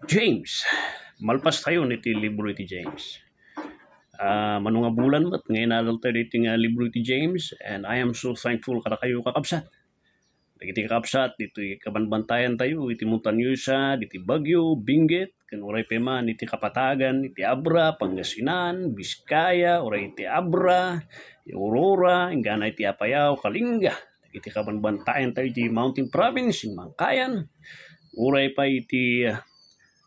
James, malpas tayo niti libro iti James. Manunga bulan mat ngayon adal tayo iti nga libro iti James, and I am so thankful kada kayo kakabsat. Dagiti kakabsat iti kabanbantayan tayo iti Montanyusa, iti Bagyo, Benguet, ken oray peman iti Kapatagan, iti Abra, Pangasinan, Biskaya, oray iti Abra, iti Aurora, ingana iti Apayao, Kalinga. Iti kabanbantayan tayo iti Mountain Province, iti Mangkayan, oray pa iti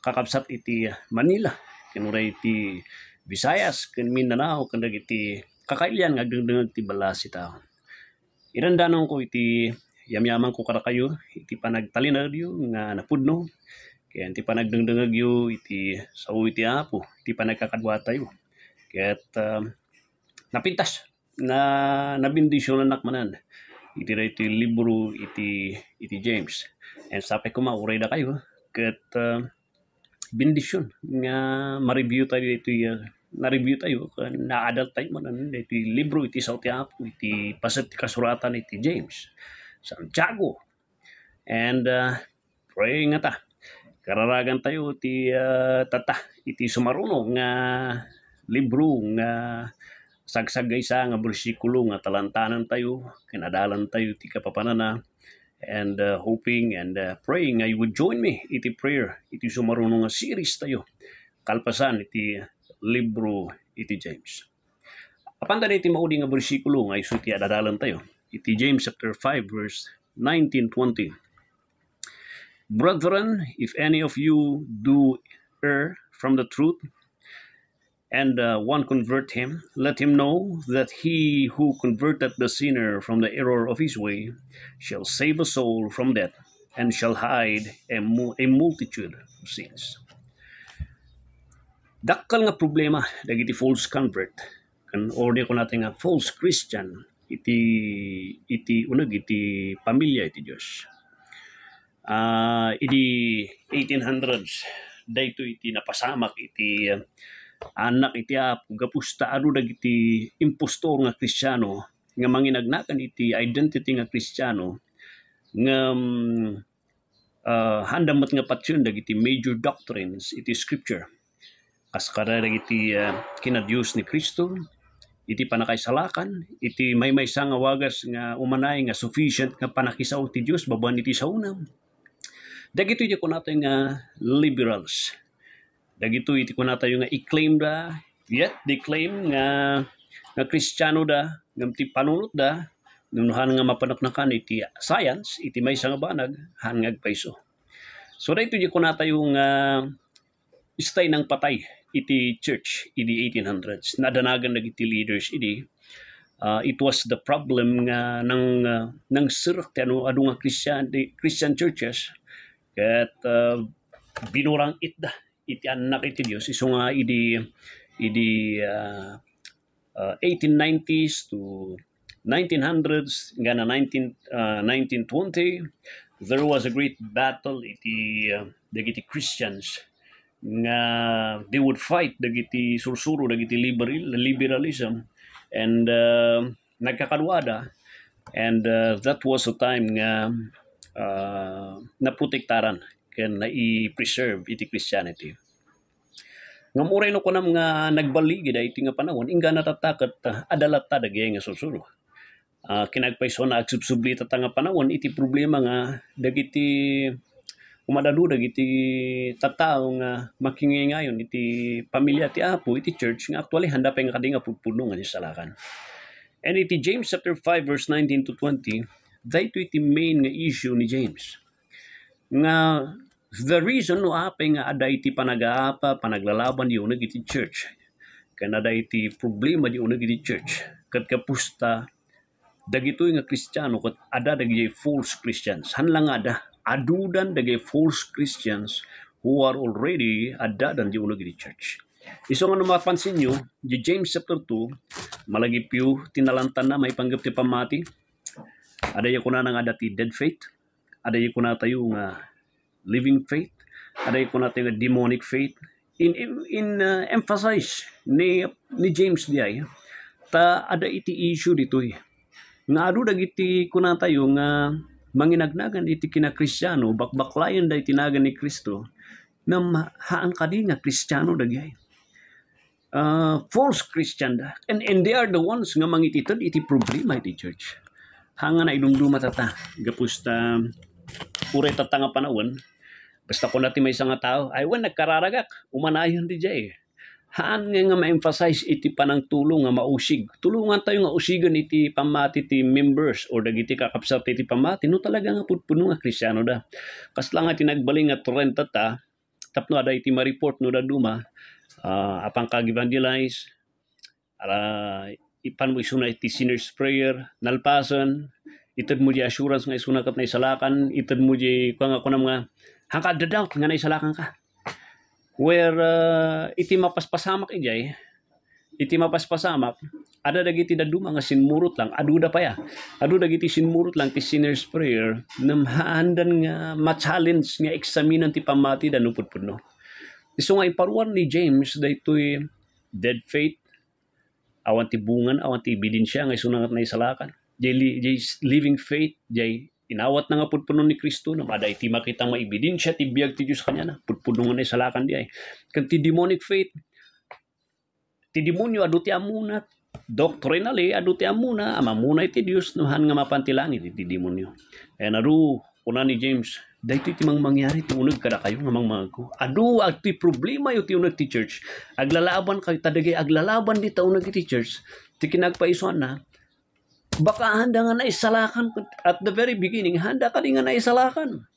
kakabsat iti Manila, kinuray iti Visayas, ken Mindanao, ken dagiti kakailyan nga agdengdeng ti balas ita. Irandanon ko iti yamyaman ko kada kayo iti panagtalinagyo nga napudno, ken iti panagdengdengagyo iti sao iti Apo, iti panagkakadwa tayo. Ket napintas na nabindisyon anak manan iti libro iti James. And sapay ko mauray na kayo ket bendisyon nga ma-review tayo iti na-review tayo na-adult tayo man iti libro iti sao ti Apo iti paset ti kasuratan iti James Santiago. And pray nga ta kararagan tayo iti tata iti sumaruno nga libro nga sagsagaysa nga bersikulo nga talantanan tayo kinadalan tayo iti kapapanana. And hoping and praying you would join me iti prayer iti sumaruno nga series tayo kalpasan iti libro iti James. Apanda iti maudi nga bersikulo nga isu ti adadalan tayo iti James chapter 5 verse 19-20. Brethren, if any of you do err from the truth, and one convert him, let him know that he who converteth the sinner from the error of his way shall save a soul from death and shall hide a multitude of sins. Dakkal nga problema dagiti false convert kan or di ko natin nga false Christian iti uneg iti pamilya iti Dios. Iti 1800s dayto iti napasamak iti anak iti Apo gapusta adu dagiti impostor nga Kristiyano nga manginagnakan iti identity nga Kristiyano nga handamat nga patsyon dagiti major doctrines iti scripture kaskara dagiti kinadios ni Kristo iti panakaisalakan iti maymaysa nga wagas nga umanay nga sufficient nga panakisaw ti Dios babaen iti saunam. Dagito iti kunata nga liberals. Dagito iti kunata nga i-claim da, yet they claim nga Kristiyano da, nga ti panunot da, nunuhan nga mapanaknakan iti science, iti maysa nga banag, hangag paiso. So dagito iti kunata nga istay ng patay iti church iti 1800s. Nadanagan dagiti leaders iti it was the problem nga ng sirte adu nga Christian churches ket binurang itda iti anak iti Dios isu nga iti 1890s to 1900s nga 1920 there was a great battle iti dagiti Christians nga they would fight dagiti sursuro dagiti liberalism and nagkakadwada and that was a time nga naprotektaran ken na-i-preserve iti Christianity. Ngam uray no kunam nga nagbaligi da iti nga panahon ingga natataket adalata dagay nga sursuro. Kinagpayso na agsubsubli ta nga panahon iti problema nga dagiti umadalo dagiti tattao nga makingayon iti pamilya ti Apo iti church nga actually handa pa nga kadinga pudpuno nga nisalakan. And iti James chapter 5 verse 19-20 dayto iti main nga issue ni James. Nga the reason no apay nga ada iti panagaapa panaglalaban di uneg iti church ken ada iti problema di uneg iti church ket kapusta dagitoy nga Kristiyano ket ada dagiti false Christians hanlang ada adudan dagiti false Christians who are already adadan di uneg iti church. Isu nga mapansin nyo di James chapter 2 malagipyo tinalantan na may panggap ti pamati ada yung kuna nga dati dead faith, ada yung kuna tayo nga living faith, ada yung kuna tayo nga demonic faith. In emphasize ni James diay, ta ada iti issue dito nga adu dagiti kuna tayo nga manginagnagan iti kina Kristiyano bakbaklayan da itinagan ni Kristo na haan kadi nga Kristiyano dagay. False Christian da. And they are the ones nga mangititod iti problema iti church. Hanga na idumduma tata. Gapos uray tata nga panahon, basta kung natin may isang tao, ay nagkararagak, umanayon di jay. Haan nga ma-emphasize iti panang tulong nga mausig. Tulungan tayo nga usigan iti pamati ti members or dagiti kakapsat iti pamati. No talaga nga puno nga Kristyano da. Kas lang nga tinagbaling nga torrent tata, tapno ada iti ma-report no da duma, apang kag-evangelize, ipan mo isuna iti sinner's prayer, nalpasan, itad mo di assurance nga isunakat na isalakan, itad mo di kung nga hangka the doubt nga na isalakan ka. Where iti mapaspasamak ijay, iti mapaspasamak, ada dagiti daduma nga sinmurot lang, aduda pa ya. Adu dagiti sinmurot lang ti sinner's prayer, namhaandan nga ma-challenge nga eksaminan ti pamati da nupudpudno. Iso nga iparuan ni James, daytoy dead faith, awan ti bungan, awan ti ebidensya nga isunangat na isalakan. Jay living faith, jay inawat na nga pudpunon ni Kristo na ada iti makitang maibidensya ti biyag ti Diyos kanya na pudpunon nga isalakan di ay. Kan ti demonic faith, ti demonyo adu ti amuna, doctrinally adu ti amuna, amamuna iti Diyos nuhan nga mapantilangin iti demonyo. And adu kuna ni James, dahito iti mangyari ti uneg kada kayo nga mangmago. Adu ati problema yu ti uneg ti church. Aglalaban kayo tadagay aglalaban di ta uneg ti church. Ti kinagpaisuan na baka handa nga naisalakan at the very beginning, handa ka din nga naisalakan.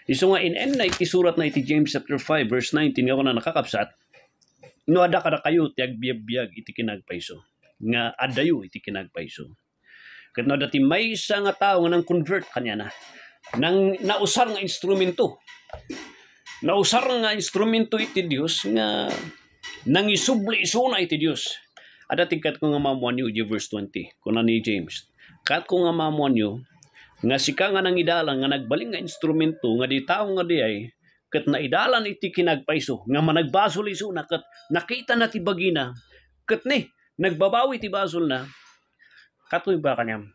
Iso nga in end na iti surat na iti James chapter 5 verse 19 nga ko na nakakapsat, no ada kada kayo ti agbiag-biag iti kinagpaiso. Nga adayo iti kinagpaiso. Ket no dati may isa nga tao nga nang convert kanya na. Nang nausar nga instrumento. Nausar nga instrumento iti Dios nga nang isubli isuna iti Dios. Ada tingkat ko nga mamuan nyo, verse 20, kuna ni James. Kat ko nga mamuan nyo, nga sika nga nang idalang, nga nagbaling nga instrumento, nga di tao nga di ay, kat na idalan iti kinagpaiso, nga managbasol iso na, kat nakita na ti bagina, kat ni, nagbabawi ti basol na, katoy ba kanyam?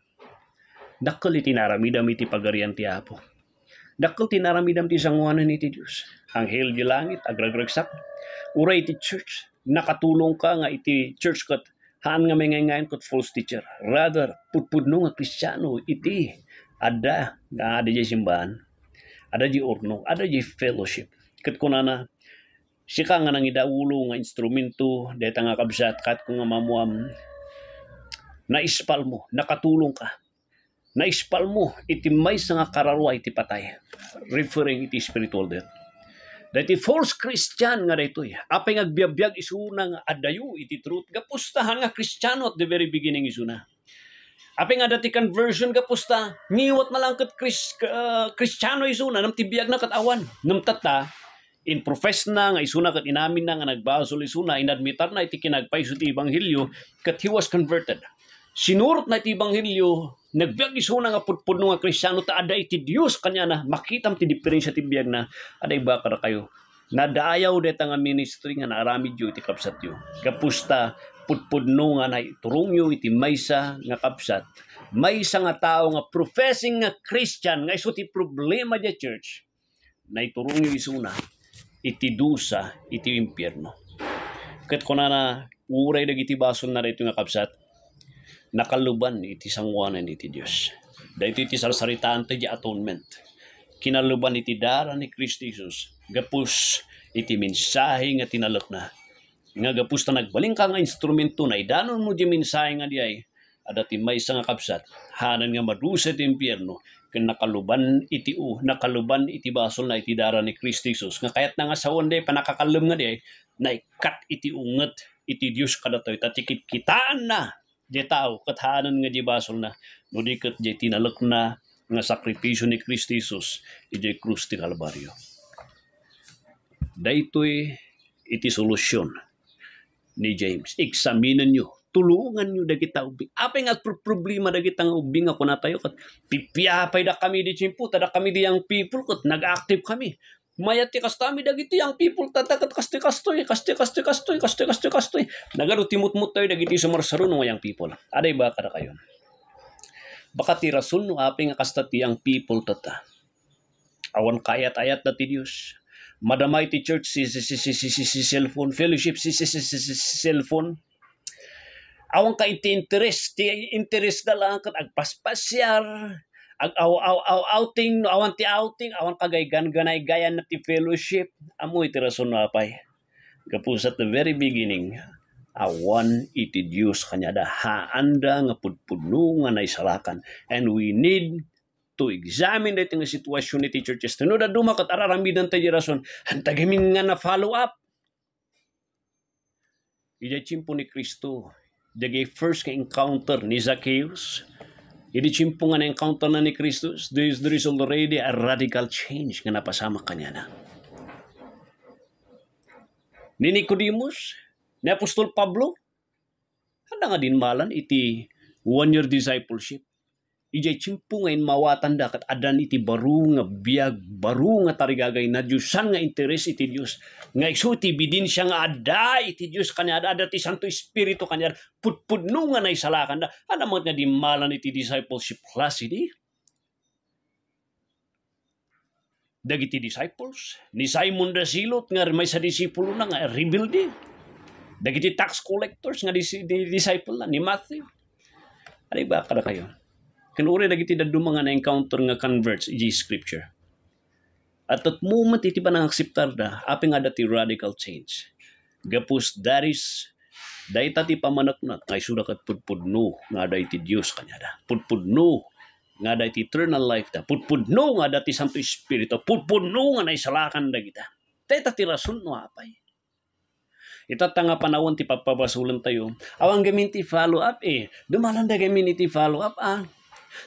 Dakkel iti naramidam iti pagarian ti Apo. Dakkel ti naramidam ti sanguanan iti Diyos. Anghel di langit, agragragsak, uray iti church, nakatulong ka nga iti church kat haan nga may ngayon kat false teacher. Rather, putpudno nga Kristiyano iti ada nga ada di simbahan, ada di orno, ada di fellowship. Kat kunana, sika nga nang idaulo nga instrumento, deta nga kabsat, kat kung nga mamuam, naispal mo, nakatulong ka. Naispal mo, iti may nga kararwa iti patay. Referring iti spiritual death. Dati false Christian nga daytoy. Apay agbiabbiag isuna nga adayo iti truth. Gapustahan nga Kristiyano at the very beginning isuna. Apay nga dati conversion gapusta. Niwat na lang kat Kristiyano isuna. Nam tibiyag na katawa. Nam tata, in profess na nga isuna kat inamin na nga nagbasol isuna. Inadmitar na iti kinagpaiso ti Ebanghelyo kat he was converted. Sinurot na iti Ebanghelyo. Nagbiag isuna nga putpudno nga Kristiyano ta ada iti Dios kanya na makitam ti diferensya ti biag na aday ba kada kayo nadaayaw deta nga ministry nga naaramid yu iti kapsat yu kapusta putpudno nga na iturong yu iti maysa nga kapsat maysa nga tao nga professing nga Christian nga iso ti problema di church na iturong yu isuna iti dusa iti impyerno ket kunana uray dagiti basol na dayto nga kapsat nakaluban iti sanguanan iti Dios. Dahito iti sarsaritaan ti atonement. Kinaluban iti dara ni Kristo Jesus. Gapus iti mensahe nga tinalok na. Nga gapus na nagbaling ka nga instrumento na idanon mo di mensahe nga di ay adati may nga kapsat. Hanan nga madusa iti impyerno. Ken nakaluban iti basol na iti dara ni Kristo Jesus. Nga kayat na nga sa one day panakakalum nga di ay naikat iti unget iti Dios kadatoy tatikit kitaan na di tao, kathanan nga di basol na, no di kat di tinalak na nga sakripisyo ni Kristo Jesus, iti krus ti Kalbaryo. Daytoy iti solusyon ni James. Examinen nyo, tulungan nyo dagita ubing. Apay nga problema dagita nga ubing ako na tayo, kat pipiyapay da kami di chimpo, tada kami di young people, kat nag-active kami. Mayati kastami dagiti yang people tatakat kastoy nagaro timut-mut tayo dagiti sumarsaro no yang people aday ba kada kayo baka ti rason no aping kastati yang people tata awan kayat-ayat dati Dios Madamay ti church si cellphone, fellowship si cellphone. Awang ka iti interest da lang kat agpaspasyar, ag aw outing, no awan ti outing, awan kagaygan ganay gayan na ti fellowship. Amo iti rason na pay. Kapos at the very beginning, awan iti Diyos kanyada haanda nga pudpudno nga naisalakan. And we need to examine dito nga sitwasyon iti churches. Tano da dumakat araramidan tayo rason, hantagamin nga na follow up. Ida chimpo ni Kristo, dagay first ka encounter ni Zacchaeus, ida chimpo nga na-encounter na ni Kristo, there is already a radical change nga napasama kanya na. Ni Nicodemus, ni Apostol Pablo, handa nga din malan iti 1 year discipleship. Ijay chimpo ngayon mawatan da kat adan iti baro nga biyag, baro nga tarigagay na Diyosan nga interes iti Dios. Nga iso iti bidensya nga ada iti Dios kanya ada ti Santo Espiritu kanya pudpudno nga naisalakan da. Ano nga di malan iti discipleship class iti? Dagiti disciples ni Simon da Silot nga may sa disipulo na nga rebuild di. Dagiti tax collectors nga disciple na ni Matthew. Ano ba kada kayo? Kanuri dagiti dadum mga na-encounter nga converts iti scripture. At that moment iti pa nang akseptar da aping nga dati radical change. Gapus daris dayta ti pamanaknak ngay suda kat pudpudno nga da iti Dios kanya da. Pudpudno nga da iti eternal life da. Pudpudno nga dati Santo Espiritu. Pudpudno nga naisalakan da kita. Dayta ti rason no apay. Itata nga panawon ti papabasulan tayo. Awang gamin ti follow up Dumalan da gamin iti follow up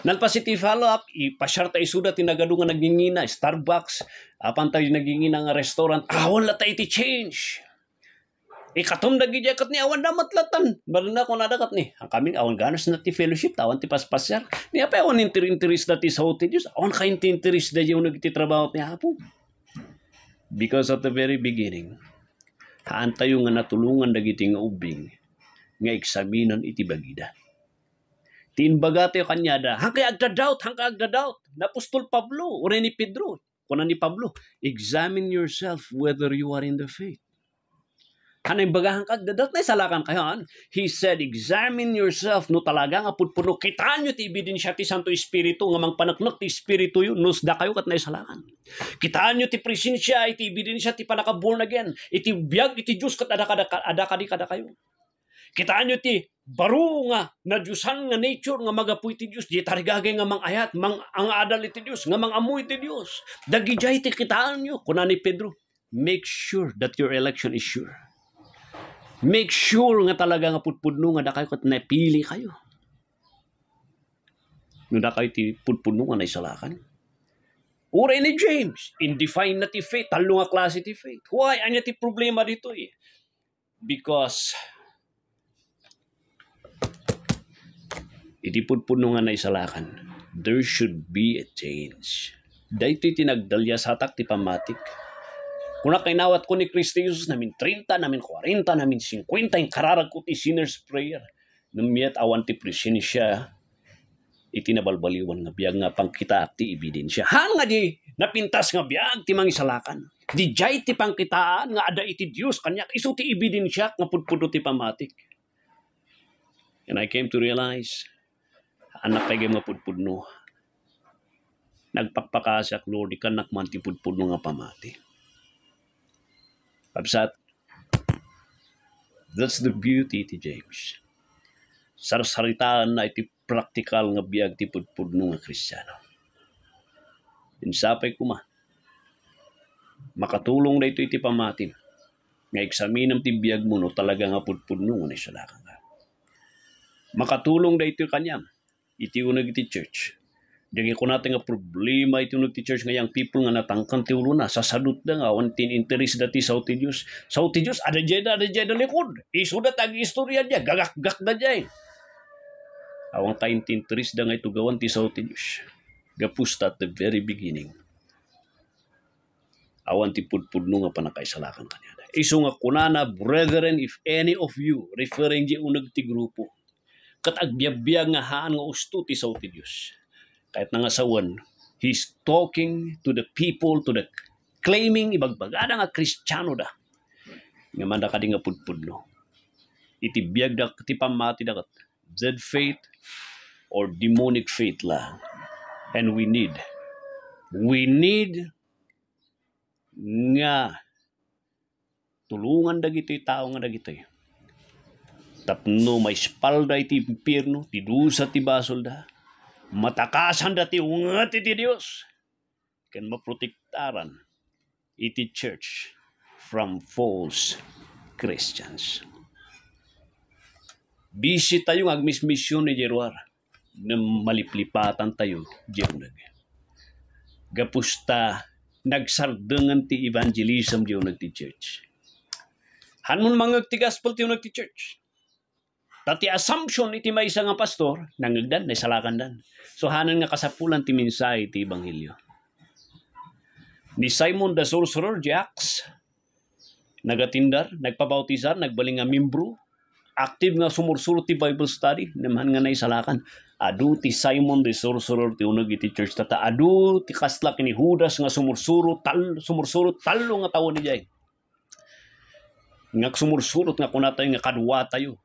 Nalpas iti follow up, ipasyar tayo suda tinagado nga nagingina, Starbucks, apan tayo nagingina nga restaurant, awan la tayo iti change. Ikatom dagijakat ni awan damat latan. Barna ko nadakat ni. Ang kaming awan ganas na ti fellowship, awan ti paspasyar. Ni apa awan interes na ti sa hotel Diyos, awan ka interes na yung nagtitrabaho ni hapo. Because at the very beginning, haan tayo nga natulungan dagiti nga ubing, nga eksaminan iti bagida. Tinbaga tayo kanyada, hangkay agda-doubt. Na Apostol Pablo, o ni Pedro, kuna ni Pablo, examine yourself whether you are in the faith. Hanay bagahan ka, agda-doubt na isalakan kayo. He said, examine yourself, no talaga nga pudpuno, kitaan nyo ti ebidensya ti Santo Espiritu, nga mang panaknak ti Espiritu yun, nusda kayo kat na isalakan. Kitaan nyo ti presensya, iti ebidensya ti panaka-born again, iti biyag, iti Diyos kat ada kayo. Kitaan nyo ti baro nga na Diyosan nga nature nga magapuy ti Dios di tarigagay nga mangayat ang adal iti Dios nga mangamoy ti Dios dagijay ti kitaan nyo kuna ni Pedro. Make sure that your election is sure. Make sure nga talaga nga pudpudno nga da kayo kat napili kayo. No da kayo ti pudpudno nga naisalakan. Uri ni James, indefine na ti faith, talo nga klase ti faith. Why? Anya ti problema dito Because iti pudpudno nga naisalakan, there should be a change. Dahito tinagdalya sa atak ti pamatik. Kung nakainawat ko ni Kristo Jesus, namin 30, namin 40, namin 50, yung kararag ko ti sinner's prayer. Namiyat awan ti presensya, iti nabalbaliwan nga biyag nga pangkita ti ebidensya. Hang nga di napintas nga biyag ti mangisalakan. Di jay ti pangkitaan nga ada iti Diyos kanyak, iso ti ebidensya nga pudpudo ti pamatik. And I came to realize, anak kayo mapudpudno. Nagpakpakasak, Lord, ikanak man ti pudpudno nga pamati. Kapsat, that's the beauty ti James. Sarsaritaan na iti praktikal nga biyag ti pudpudno nga Kristiyano. Insapay kuma, makatulong na ito iti pamati. Nga eksaminam ti biyag mo no talaga nga pudpudno nga naisalakan ka. Makatulong na ito kanyang iti unag iti church. Dagi ko natin nga problema iti unag iti church nga yung people nga natangkan ti ulo na. Sasadot na nga, wantin interes dati sa uti Diyos. Sa uti Diyos, ada jay da likod. Isudat ag istorya dya, gagak-gak da jay. Awang tayo interes da nga ito gawan ti sa uti Diyos. Gapusta at the very beginning. Awan ti pudpudno nga panakaisalakan kanya. Iso nga kunana, brethren, if any of you, referring di unag ti grupo, kat agbyabiyag nga haan nga usto ti sauti Diyos. Kahit nangasawan, he's talking to the people, to the claiming ibagbagada nga Kristiyano da. Nga man da kadi nga pudpudno. Iti biyag da ti pamati da kat Z faith or demonic faith la. And we need nga tulungan dagiti tao nga dagiti. Tapno may spalda iti impierno, ti dusa ti basol da. Matakasan da ti ungat iti Dios. Ken maprotektaran iti church from false Christians. Busy tayo ng agmismisyon ni Jeruar na maliplipatan tayo Jeruar. Gapusta nagsardengan ti evangelism Jeruar ti church. Hanmon mangag ti gospel ti Jeruar ti church. Tati assumption iti may isa nga pastor, nangagdan, naisalakan dan. So hanan nga kasapulan ti minsay ti Ebanghelyo. Ni Simon the Sorcerer, Jacks, nagatindar, nagpabautizar, nagbaling nga membro, active nga sumursurot ti Bible study, naman nga naisalakan. Adu ti Simon the Sorcerer, ti unag iti church tata. Adu ti kaslak ni Judas nga sumursurot talo nga tawon ni jay. Nga sumursurot nga kunatay nga kadwa tayo.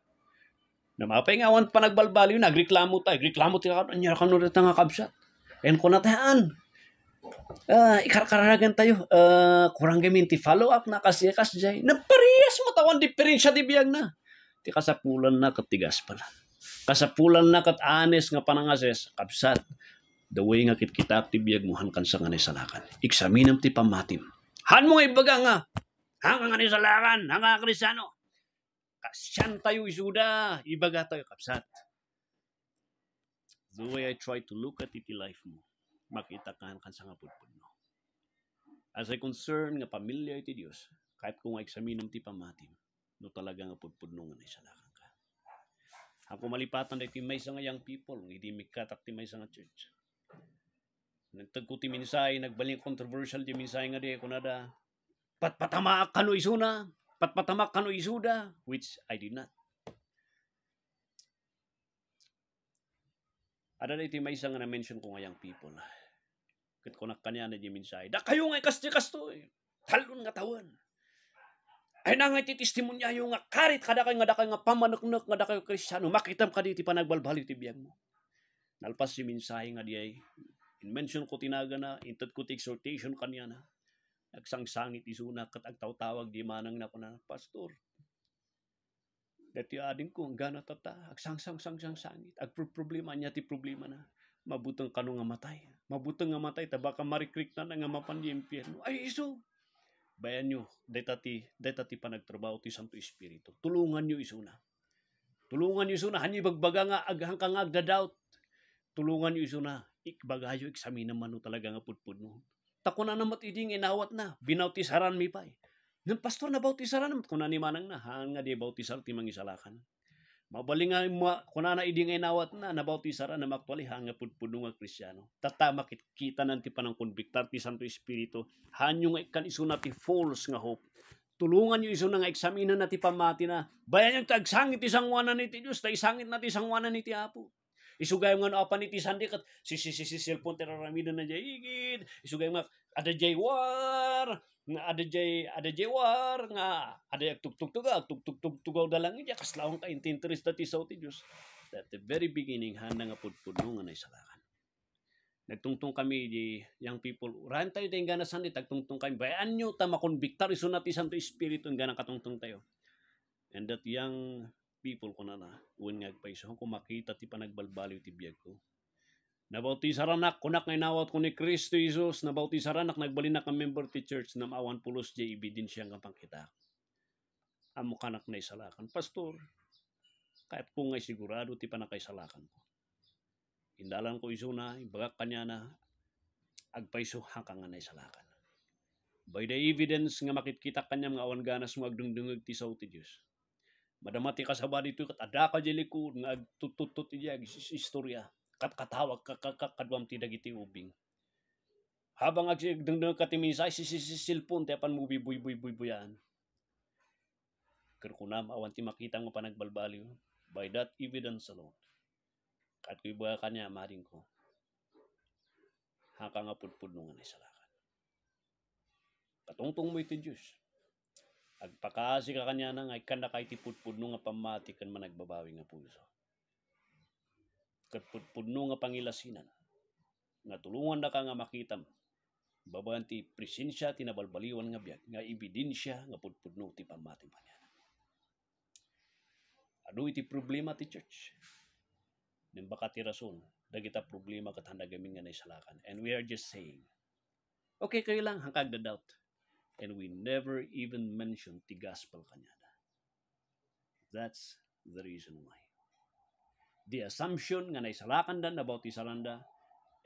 Namapay nga awan pa nagbalbaliw, nagreklamo tayo. Reklamo tayo, anya kanu rita nga kabsat. En kunatayan, ikarkaragan tayo, kurang gamin ti follow up na kasi jay. Naparehas matawan diferensya di biyag na. Ti kasapulan na katigas pala. Kasapulan na kat anes nga panangases, kabsat. The way nga kitkita ti biyag mo hankan sa nga nisalakan. Iksaminam ti pamatim. Han mo ibaga nga, hanga nga nisalakan, hanga Kristiyano. Kasyan tayo isuda, ibaga tayo kapsat. The way I try to look at iti life mo, makita ka sa nga pudpud mo. As I concern nga pamilya iti Diyos, kahit kung eksaminam ti pamatim, no talaga nga pudpud nga naisalakan ka. Ako malipatan da iti may sa nga young people, hindi mikatak ti may sa nga church. Nagtagko ti minsay, nagbaling controversial ti minsay nga di, kunada, patpatamak kano isuna, patpatamak kano isuda, which I did not. Ada na iti may isang nga na-mention ko nga young people. Kit ko na kanya na di minsay. Da kayo nga kasto eh. Talon nga tawan. Ay na nga iti testimonya yung nga karit kada kayo nga pamanuknuk nga da kayo Kristiyano. Makitam ka di iti panagbalbali ti biyag mo. Nalpas si minsay nga di ay. In-mention ko tinaga na. Intad ko ti exhortation kanya na. Agsangsangit isuna kat agtaw-tawag di manang na ko na, Pastor, dati ading ko, ang gana tata, agsangsangit, agproblema niya ti problema na, mabutang kano nga matay, tabaka marikrik na nga mapan di impyerno, ay iso, bayan nyo, dati panagtrabaho ti Santo Espiritu, tulungan nyo isuna, hanyo bagbaga nga, aghangkang agdadoubt, tulungan nyo isuna, ikbagayo, eksamina man no talaga nga pudpud no, tako na namat iding inawat na, binautisaran mi pa'y. Ng pastor na bautisaran namat, kuna ni manang na, haan nga di bautisar ti mangisalakan. Mabaling nga, kuna na iding inawat na, nabautisaran na maktuali, haan nga pudpudo nga Kristiyano. Tata makikita nanti pa ng konbiktar ti Santo Espiritu, haan yung ikan isuna ti false nga hope. Tulungan yung isuna nga eksamina na ti pamati na, bayan yung tagsangit ti sangwanan ni ti Diyos, tagsangit na ti sangwanan ni ti Apo. Isugay nga no apan iti sandi kat si cellphone teraramida na jay isugay nga ada jaywar nga ada jaywar nga ada tugtugtugaw dalang ija kaslawang ka interest dati sa ti Dios at the very beginning handa nga pudpud nga naisalakan. Nagtungtong kami di young people urahan tayo tayong gana sandi tagtungtong kami bayan nyo ta makonbiktar iso na ti Santo Espiritu nga nakatungtong tayo and that young people ko na uwan nga agpaiso kung makita ti panagbalbaliw ti biyag ko. Nabautisaran kunak nga inawat ko ni Kristo Jesus, nabautisaran nagbalinak ang member ti church na maawan pulos di ebidensya nga pangkita. Amo kanak na isalakan. Pastor, kahit kung ngay sigurado ti panakaisalakan ko. Indalan ko iso na, ibagak kanya na, agpaiso haka nga na isalakan. By the evidence nga makikita kanya mga awan ganas mo agdungdungag ti saw ti Diyos. Madamati ka sa badi ito, ada ka jelikod, nga agtututut iti istorya, katawag kadwam ti dagiti ubing. Habang agdengdeng ka ti minsay, silpon, ti apan mo buy-buyan. Kerkunam, awan ti makita nga panagbalbaliw, by that evidence alone. Kat ko iba kanya, maring ko, haka nga pudpud nung nga isalakan. Patungtong mo iti Diyos. Agpakasi ka kanya na nga ikan na kay tipudpudno nga pamati kan managbabawi nga puso. Kat pudpudno nga pangilasinan. Nga tulungan na ka nga makitam. Babaan ti presensya tinabalbaliwan nga biyag. Nga ebidensya nga pudpudno ti pamati pa niya. Adu iti problema ti church. Ning baka ti rason. Dagita problema kat handagamin nga naisalakan. And we are just saying, okay kayo lang hangkag the doubt. And we never even mention the gospel kanyada. That's the reason why. The assumption nga naisalakan dan about isalanda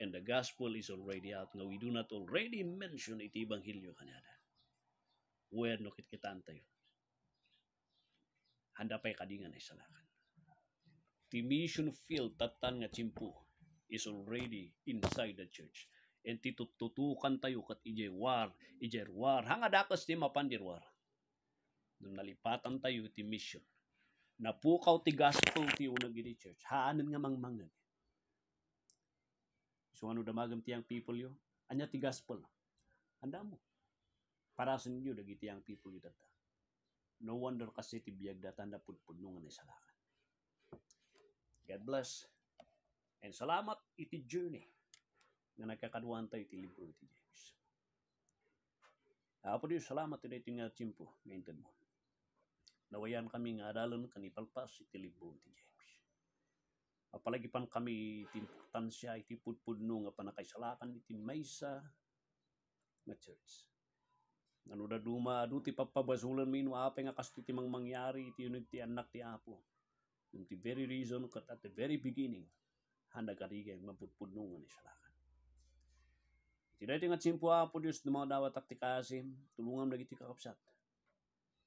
and the gospel is already out nga we do not already mention iti ebanghelyo kanyada. Where no kitkitaan tayo. Handa pa'y kadingan naisalakan. The mission field tatan nga tsimpo is already inside the church. And titututukan tayo kat ijerwar. Hanga dakas ti mapandirwar. Nung nalipatan tayo ti mission. Napukaw ti gospel ti unag iti church. Haanan nga mangmangag. So ano damagam ti ang people yo? Anya ti gospel. Handa mo. Para sa inyo dagiti ang people yo data. No wonder kasi ti biyag data na pudpudno nga naisalakan. God bless. And salamat iti journey nga nagkakaduan tayo iti libro iti James. Apo Diyos, salamat iti nga tsimpo ngayon mo. Nawayan kami nga adalan kanipalpas iti libro iti James. Apalagipan kami iti importansya iti pudpudno nga panakaisalakan iti maysa nga church. Ano da duma adu ti papabasulan mi no apay nga kasto ti mangyari iti uneg ti anak ti Apo. Yung the very reason kat at the very beginning handa karigay mapudpudno nga naisalakan. Iti nga tsimpo Apo Diyos na mga dawat aktikasim, tulungan dagiti kakapsat.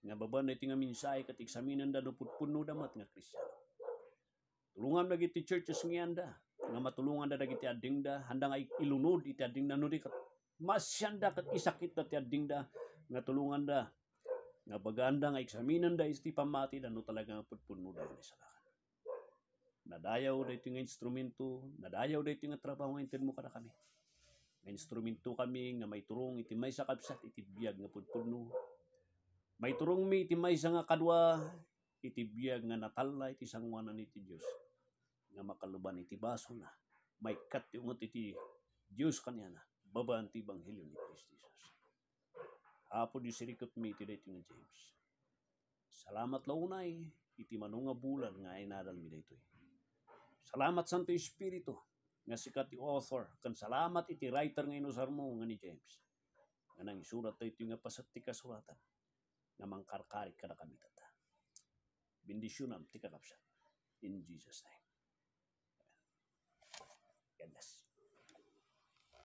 Nga baban na iti nga minsay kat eksaminan da no pudpudno damat nga Kristyano. Tulungan dagiti churches ngayanda, nga matulungan da dagiti ading da, handa nga ilunod iti ading da no di kat masyanda kat isakit da ti ading da, nga tulungan da, nga baganda nga eksaminan da iti pamati da no talaga nga pudpudno da nga naisalakan. Nadayaw da iti nga instrumento, nadayaw da iti nga trabaho nga intin mo kada kami. Nga instrumento kami nga may turong iti may sakapsat iti biyag nga pudpudno. May turong mi iti may nga kadwa iti biyag nga natala iti sangwanan iti Diyos. Nga makaluban iti baso na. May kat ti ungot iti Diyos kanya na. Babaan ti Ebanghelyo ni Kristo Jesus. Apo di sirikot mi iti dito nga James. Salamat launay iti manunga bulan nga inadal mi dito. Salamat Santo Espiritu nga sikat ti author. Kan salamat iti writer nga inusar mo nga ni James. Nga nang isurat tayo iti nga pasat ti kasulatan. Nga mangkarkarik kada kami tata. Bendisyonam ti kakapsat. In Jesus' name.